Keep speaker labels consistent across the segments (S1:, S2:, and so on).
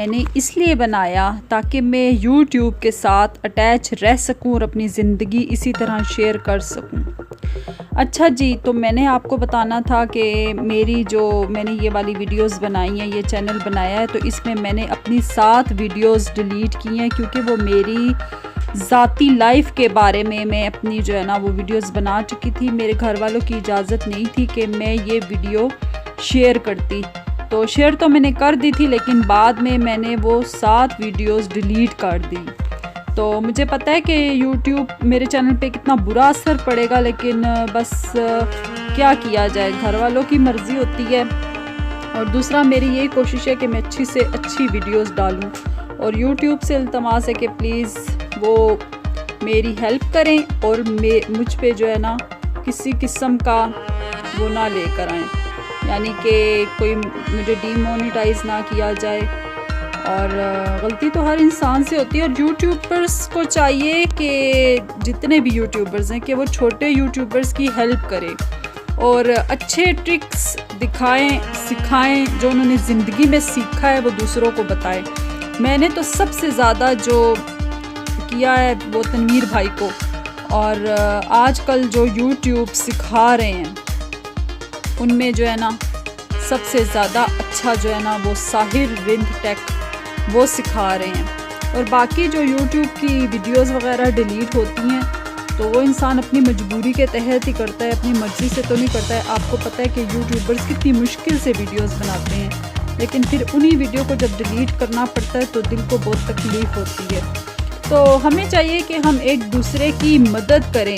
S1: میں نے اس لیے بنایا تاکہ میں یوٹیوب کے ساتھ اٹیچ رہ سکوں اور اپنی زندگی اسی طرح شیئر کر سکوں۔ اچھا جی، تو میں نے آپ کو بتانا تھا کہ میں نے یہ والی ویڈیوز بنائی ہیں، یہ چینل بنایا ہے، تو اس میں نے اپنی 7 ویڈیوز ڈیلیٹ کی ہیں کیونکہ وہ میری ذاتی لائف کے بارے میں اپنی وہ ویڈیوز بنا چکی تھی۔ میرے گھر والوں کی اجازت نہیں تھی کہ میں یہ ویڈیو شیئر کرتی، تو شیئر تو میں نے کر دی تھی لیکن بعد میں نے وہ 7 ویڈیوز ڈیلیٹ کر دی۔ تو مجھے پتہ ہے کہ یوٹیوب میرے چینل پہ کتنا برا اثر پڑے گا، لیکن بس کیا کیا جائے، گھر والوں کی مرضی ہوتی ہے۔ اور دوسرا میری یہی کوشش ہے کہ میں اچھی سے اچھی ویڈیوز ڈالوں، اور یوٹیوب سے التماس ہے کہ پلیز وہ میری ہیلپ کریں اور مجھ پہ کسی قسم کا وہ نہ لے کر آئیں، یعنی کہ کوئی مجھے ڈی مونیٹائز نہ کیا جائے۔ اور غلطی تو ہر انسان سے ہوتی ہے، اور یوٹیوبرز کو چاہیے کہ جتنے بھی یوٹیوبرز ہیں کہ وہ چھوٹے یوٹیوبرز کی ہیلپ کرے اور اچھے ٹرکس دکھائیں، سکھائیں، جو انہوں نے زندگی میں سیکھا ہے وہ دوسروں کو بتائیں۔ میں نے تو سب سے زیادہ جو کیا ہے وہ تنویر بھائی کو، اور آج کل جو یوٹیوب سکھا رہے ہیں ان میں سب سے زیادہ اچھا وہ ساحر وند ٹیک وہ سکھا رہے ہیں۔ اور باقی جو یوٹیوب کی ویڈیوز وغیرہ ڈیلیٹ ہوتی ہیں تو وہ انسان اپنی مجبوری کے تحت ہی کرتا ہے، اپنی مرضی سے تو نہیں کرتا ہے۔ آپ کو پتہ ہے کہ یوٹیوبرز کتنی مشکل سے ویڈیوز بناتے ہیں، لیکن پھر انہی ویڈیو کو جب ڈیلیٹ کرنا پڑتا ہے تو دل کو بہت تکلیف ہوتی ہے۔ تو ہمیں چاہیے کہ ہم ایک دوسرے کی مدد کریں،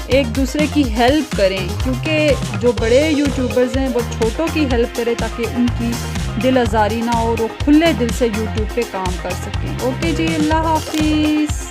S1: ایک دوسرے کی ہیلپ کریں، کیونکہ جو بڑے یوٹیوبرز ہیں وہ چھوٹوں کی ہیلپ کریں تاکہ ان کی دل آزاری نہ ہو اور وہ کھلے دل سے یوٹیوب پہ کام کر سکیں۔ اوکے جی، اللہ حافظ۔